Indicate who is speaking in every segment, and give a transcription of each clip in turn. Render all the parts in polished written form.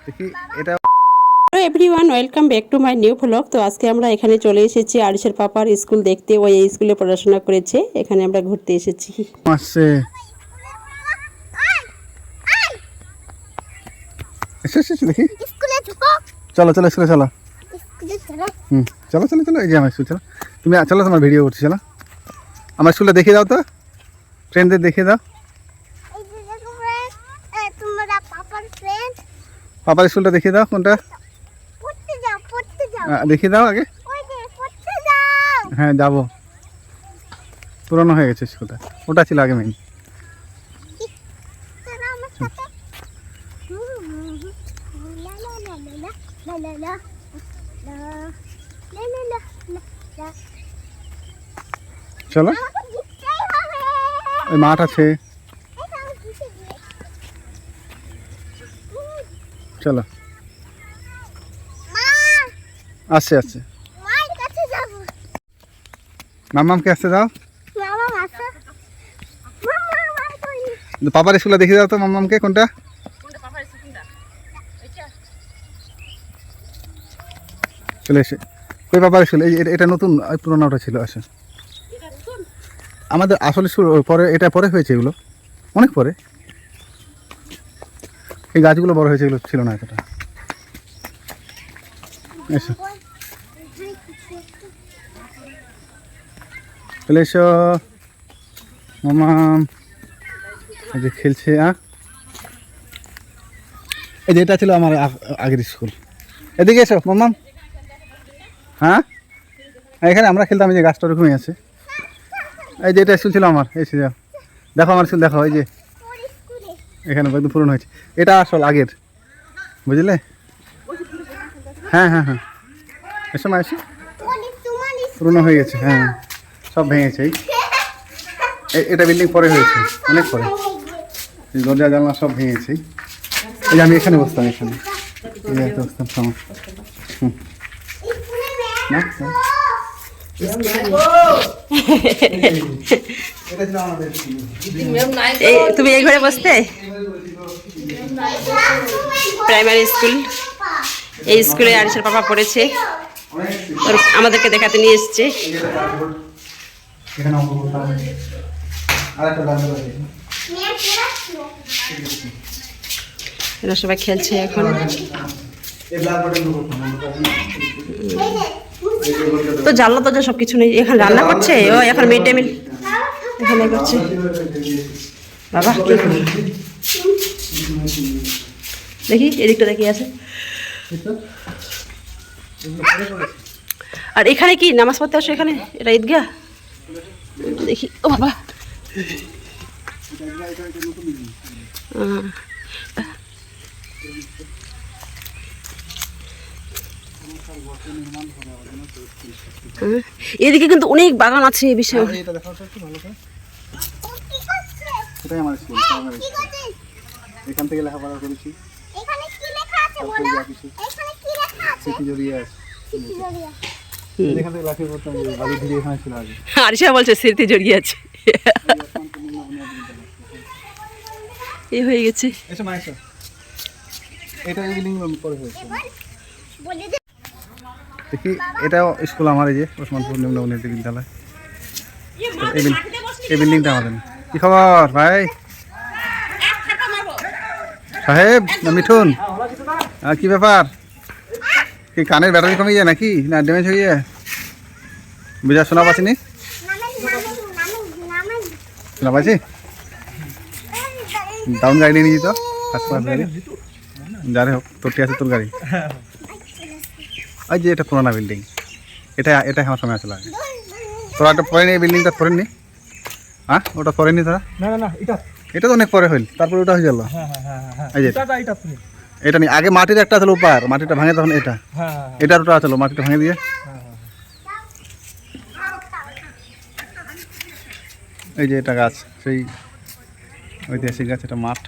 Speaker 1: দেখি এটা।
Speaker 2: Hello everyone, welcome back to my new vlog. তো আজকে আমরা এখানে চলে এসেছি আরিশের পাপার স্কুল দেখতে। ওই এই স্কুলে পড়াশোনা করেছে, এখানে আমরা ঘুরতে এসেছি।
Speaker 1: আসছে দেখি চলো চলো স্কুলে চলো। চলো চলো চলো, এই যে আমার স্কুল। চলো তুমি চলো, তোমার ভিডিও করছি। চলো আমার স্কুলটা দেখিয়ে দাও তো, ফ্রেন্ডদের দেখিয়ে দাও। পাপার স্কুলটা দেখিয়ে দাও, কোনটা দেখিয়ে দাও আগে। হ্যাঁ যাবো, পুরনো হয়ে গেছে স্কুলটা, ওটা ছিল আগে মেইন। চলো, ওই মাঠ আছে, চলো। আসছে আসছে, মাম্মামকে আসতে দাও। পাপার স্কুলে দেখিয়ে দাও তো মাম্মামকে, কোনটা চলে এসে। কই পাপার স্কুল? এটা নতুন, পুরোনোটা ছিল। আসে আমাদের আসলে স্কুল পরে, এটা পরে হয়েছে, এগুলো অনেক পরে। এই গাছগুলো বড় হয়েছে, এগুলো ছিল না এতটা। এসো চলে এসো মামাম, এই যে খেলছে। এই যে এটা ছিল আমার আগের স্কুল। এদিকে এসো মামাম। হ্যাঁ এখানে আমরা খেলতাম, এই যে গাছটা ওরকমই আছে। এই যে এটা স্কুল ছিল আমার, এই যে দেখো আমার স্কুল দেখো, এই যে এখানে একদম পুরনো হয়েছে। এটা আসল আগের, বুঝলে? হ্যাঁ হ্যাঁ হ্যাঁ, এসো মা এসো, পুরনো হয়ে গেছে। হ্যাঁ সব ভেঙেছে। এটা বিল্ডিং পরে হয়েছে, অনেক পরে। দরজা জানলা সব ভেঙেছে। এই যে আমি এখানে বসতাম, এখানে বসতাম সময়। না
Speaker 2: তুমি এই ঘরে বসতে? প্রাইমারি স্কুল, এই স্কুলে আরিশের পাপা পড়েছে, আমাদেরকে দেখাতে নিয়ে এসছে। এরা সবাই খেলছে এখন। তো জানলা তো সব কিছু নেই, এখানে রান্না করছে। ও এখন মিড ডে মিল এখানে করছে। বাবা দেখি এদিকটা দেখি আছে। আর এখানে কি নামাজ পড়তে আসো? এখানে এটা ঈদগাহ দেখি। ও বাবা, এদিকে কিন্তু অনেক বাগান আছে এই বিষয়ে।
Speaker 1: এখান থেকে লেখাপড়া করেছি।
Speaker 2: আরিশা বলছে স্মৃতি জড়িয়ে আছে, এই হয়ে গেছে।
Speaker 1: দেখি এটাও স্কুল আমার, এই যে ওসমানপুর নিম্ন উন্নতি বিদ্যালয়। এই বিল্ডিংটা আমাদের। কি খবর ভাই সাহেব? না মিঠুন, কি ব্যাপার? কি কানের ব্যাটারি কমে যায় নাকি, না ড্যামেজ হয়ে যায়? বুঝা শোনা পাচ্ছিনি? শোনা পাচ্ছি। ডাউন গাড়ি নিয়ে যেত, ফার্স্ট ক্লাস গাড়ি, যারে হোক তোরটি আছে তোর গাড়ি। ওই যে এটা পুরোনো বিল্ডিং, এটা আমার সময় আসলে আগে। তোরা একটা পরে নি, এই বিল্ডিংটা পড়েননি? হ্যাঁ ওটা পড়েনি তোরা?
Speaker 3: না না না,
Speaker 1: এটা তো অনেক পরে হইল, তারপরে ওটা হয়ে গেল। এই যে এটা নেই, আগে মাটির একটা ছিল উপর, মাটিটা ভাঙে তখন এটা, এটার ওটা ছিল, মাটিটা ভাঙে দিয়ে। এই যে এটা গাছ, সেই ঐতিহাসিক গাছ, এটা মাঠ।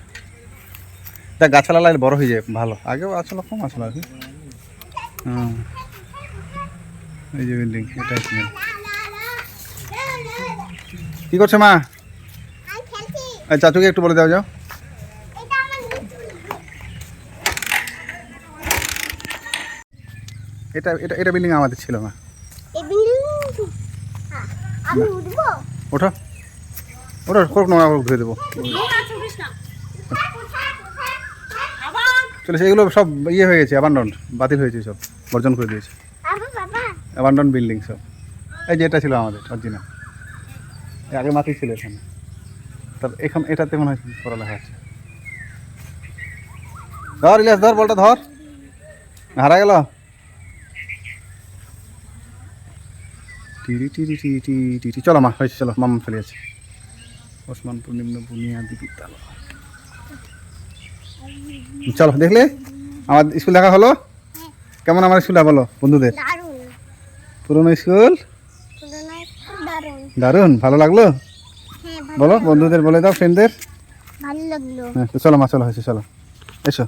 Speaker 1: এটা গাছালা লাগলে বড় হয়ে যায় ভালো, আগেও আসলে কম আসলে আর কি। হ্যাঁ এই যে বিল্ডিং, এটাই কি করছে মা? চাচুকে একটু বলে দাও, যাও। এটা এটা এটা বিল্ডিং আমাদের ছিল না।
Speaker 3: এই বিল্ডিং আমি উঠবো।
Speaker 1: ওঠো ওঠো, খুব নোংরা করে ধুয়ে দেবো। চলে এগুলো সব ইয়ে হয়ে গেছে, অ্যাবান্ডন, বাতিল হয়েছে, সব বর্জন করে দিয়েছে,
Speaker 3: বাবা
Speaker 1: অ্যাবান্ডন বিল্ডিং সব। এই যে এটা ছিল আমাদের অরিজিনাল, আগে মাটি ছিল এখানে। তার এখন এটাতে মনে হয় পড়ালেখা আছে। ধর ইলিয়াস, ধর বলটা ধর, হারা গেল। Tree tree tree tree tree. চলো মা, হয়েছে, চলো মামা চলে যাচ্ছে। ওসমানপুর নিম্ন বুনিয়াদি বিদ্যালয়। চলো, দেখলে আমার স্কুল দেখা হলো? কেমন আমার স্কুলটা বলো বন্ধুদের?
Speaker 3: দারুণ,
Speaker 1: পুরনো স্কুল
Speaker 3: দারুণ।
Speaker 1: দারুণ, ভালো লাগলো?
Speaker 3: হ্যাঁ
Speaker 1: বলো বন্ধুদের, বলে দাও ফ্রেন্ডদের।
Speaker 3: ভালো লাগলো।
Speaker 1: হ্যাঁ, তো চলো মা, চলো, হয়েছে, চলো এসো।